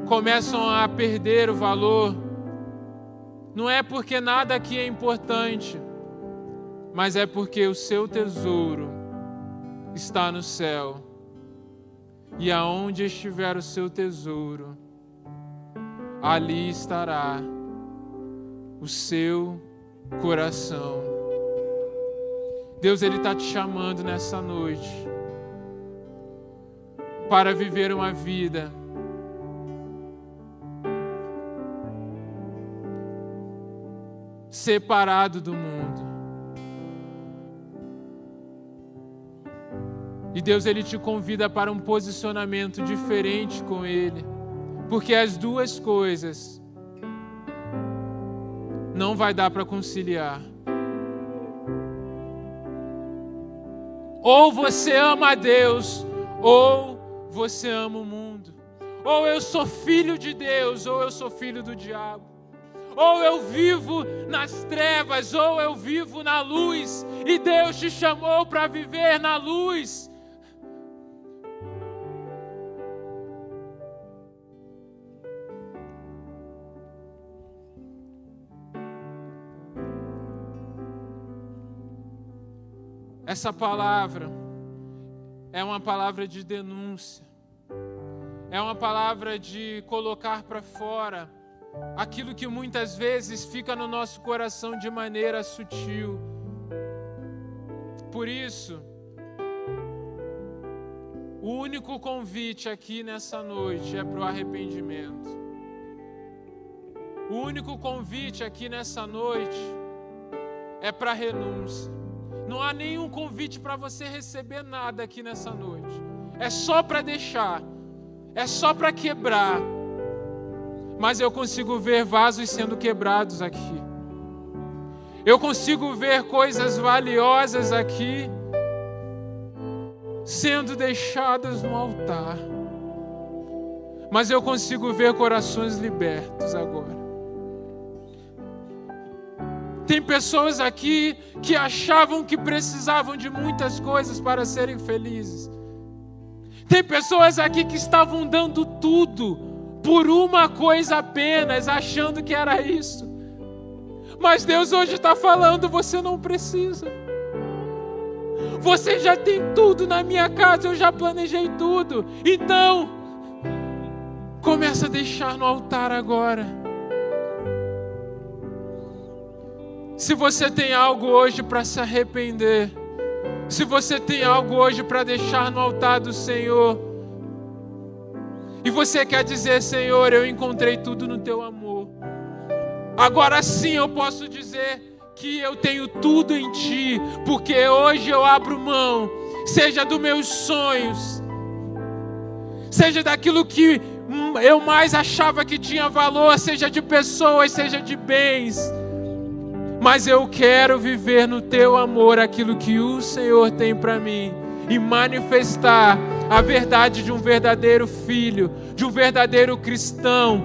começam a perder o valor, não é porque nada aqui é importante, mas é porque o seu tesouro está no céu. E aonde estiver o seu tesouro, ali estará o seu coração. Deus, Ele está te chamando nessa noite para viver uma vida separado do mundo. E Deus, Ele te convida para um posicionamento diferente com Ele, porque as duas coisas não vai dar para conciliar. Ou você ama a Deus, ou você ama o mundo. Ou eu sou filho de Deus, ou eu sou filho do diabo. Ou eu vivo nas trevas, ou eu vivo na luz. E Deus te chamou para viver na luz. Essa palavra é uma palavra de denúncia. É uma palavra de colocar para fora aquilo que muitas vezes fica no nosso coração de maneira sutil. Por isso, o único convite aqui nessa noite é para o arrependimento. O único convite aqui nessa noite é para a renúncia. Não há nenhum convite para você receber nada aqui nessa noite. É só para deixar. É só para quebrar. Mas eu consigo ver vasos sendo quebrados aqui. Eu consigo ver coisas valiosas aqui sendo deixadas no altar. Mas eu consigo ver corações libertos agora. Tem pessoas aqui que achavam que precisavam de muitas coisas para serem felizes. Tem pessoas aqui que estavam dando tudo por uma coisa apenas, achando que era isso. Mas Deus hoje está falando, você não precisa. Você já tem tudo na minha casa, eu já planejei tudo. Então, começa a deixar no altar agora. Se você tem algo hoje para se arrepender, se você tem algo hoje para deixar no altar do Senhor, e você quer dizer, Senhor, eu encontrei tudo no Teu amor. Agora sim eu posso dizer que eu tenho tudo em Ti, porque hoje eu abro mão, seja dos meus sonhos, seja daquilo que eu mais achava que tinha valor, seja de pessoas, seja de bens. Mas eu quero viver no Teu amor aquilo que o Senhor tem para mim e manifestar a verdade de um verdadeiro filho, de um verdadeiro cristão,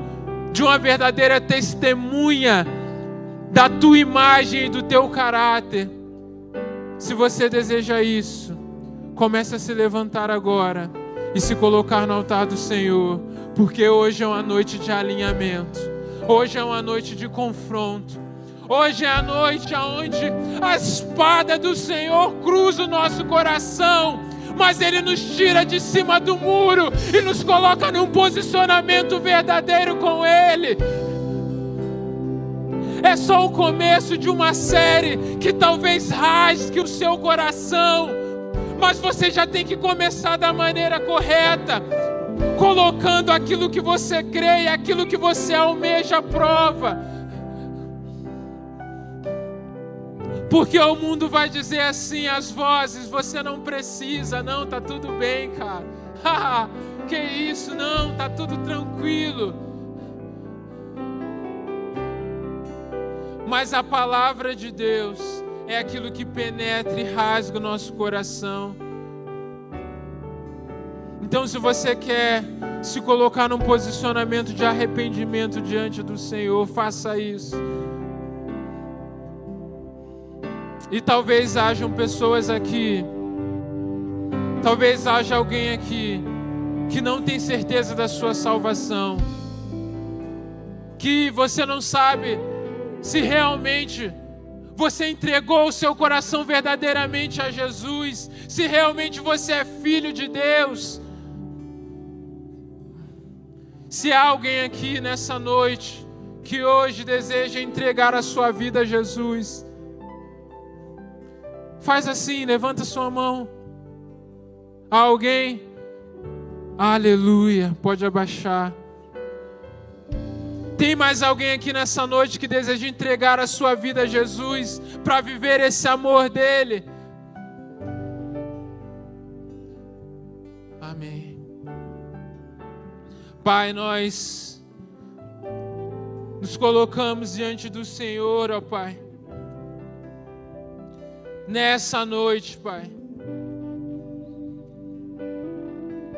de uma verdadeira testemunha da Tua imagem e do Teu caráter. Se você deseja isso, comece a se levantar agora e se colocar no altar do Senhor, porque hoje é uma noite de alinhamento, hoje é uma noite de confronto. Hoje é a noite onde a espada do Senhor cruza o nosso coração, mas Ele nos tira de cima do muro e nos coloca num posicionamento verdadeiro com Ele. É só o começo de uma série que talvez rasgue o seu coração, mas você já tem que começar da maneira correta. colocando aquilo que você crê e aquilo que você almeja à prova. Porque o mundo vai dizer assim, as vozes: você não precisa, não, tá tudo bem, cara. Que isso, não, tá tudo tranquilo. Mas a palavra de Deus é aquilo que penetra e rasga o nosso coração. Então, se você quer se colocar num posicionamento de arrependimento diante do Senhor, faça isso. E talvez hajam pessoas aqui, talvez haja alguém aqui que não tem certeza da sua salvação, que você não sabe se realmente você entregou o seu coração verdadeiramente a Jesus, se realmente você é filho de Deus. Se há alguém aqui nessa noite que hoje deseja entregar a sua vida a Jesus, faz assim, levanta sua mão. Há alguém? Aleluia, pode abaixar. Tem mais alguém aqui nessa noite que deseja entregar a sua vida a Jesus para viver esse amor dele? Amém. Pai, nós nos colocamos diante do Senhor, ó Pai. Nessa noite, Pai,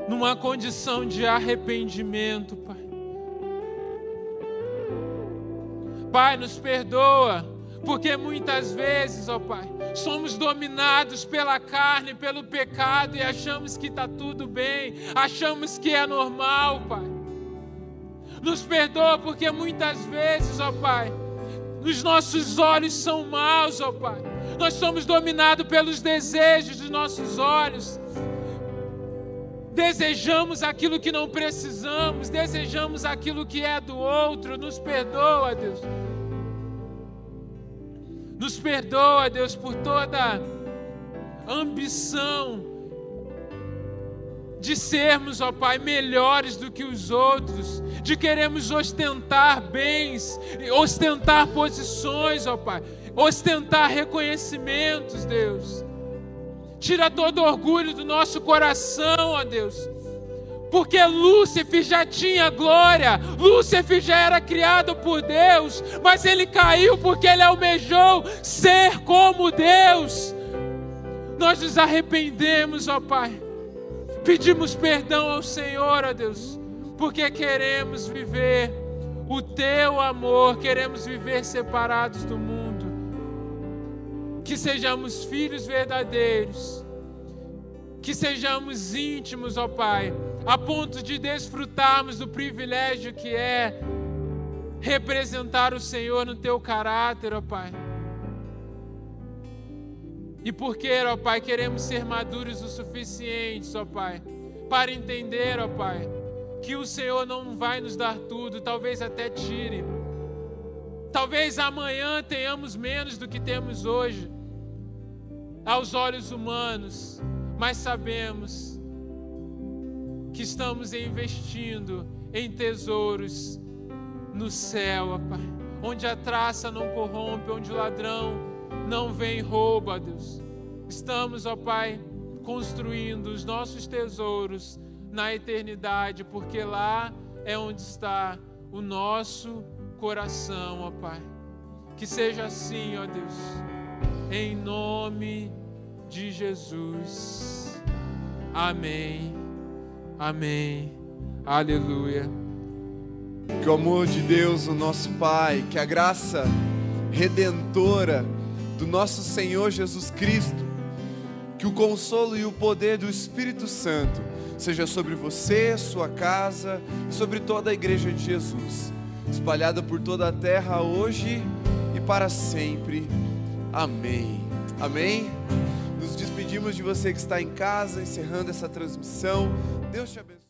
numa condição de arrependimento, Pai. Pai, nos perdoa, porque muitas vezes, ó Pai, somos dominados pela carne, pelo pecado e achamos que está tudo bem, achamos que é normal, Pai. Nos perdoa porque muitas vezes, ó Pai, os nossos olhos são maus, ó Pai. Nós somos dominados pelos desejos dos nossos olhos. Desejamos aquilo que não precisamos, desejamos aquilo que é do outro. Nos perdoa, Deus. Nos perdoa, Deus, por toda ambição de sermos, ó Pai, melhores do que os outros, de queremos ostentar bens, ostentar posições, ó Pai, ostentar reconhecimentos, Deus. Tira todo orgulho do nosso coração, ó Deus, porque Lúcifer já tinha glória, Lúcifer já era criado por Deus, mas ele caiu porque ele almejou ser como Deus. Nós nos arrependemos, ó Pai, pedimos perdão ao Senhor, ó Deus, porque queremos viver o Teu amor, queremos viver separados do mundo. Que sejamos filhos verdadeiros, que sejamos íntimos, ó Pai, a ponto de desfrutarmos do privilégio que é representar o Senhor no Teu caráter, ó Pai. E porque, ó Pai, queremos ser maduros o suficiente, ó Pai, para entender, ó Pai, que o Senhor não vai nos dar tudo, talvez até tire. Talvez amanhã tenhamos menos do que temos hoje, aos olhos humanos, mas sabemos que estamos investindo em tesouros no céu, ó Pai, onde a traça não corrompe, onde o ladrão não vem e rouba, ó Deus. Estamos, ó Pai, construindo os nossos tesouros na eternidade, porque lá é onde está o nosso coração, ó Pai. Que seja assim, ó Deus, em nome de Jesus. Amém. Amém. Aleluia. Que o amor de Deus, o nosso Pai, que a graça redentora do nosso Senhor Jesus Cristo, que o consolo e o poder do Espírito Santo seja sobre você, sua casa e sobre toda a igreja de Jesus, espalhada por toda a terra hoje e para sempre. Amém. Amém. Nos despedimos de você que está em casa, encerrando essa transmissão. Deus te abençoe.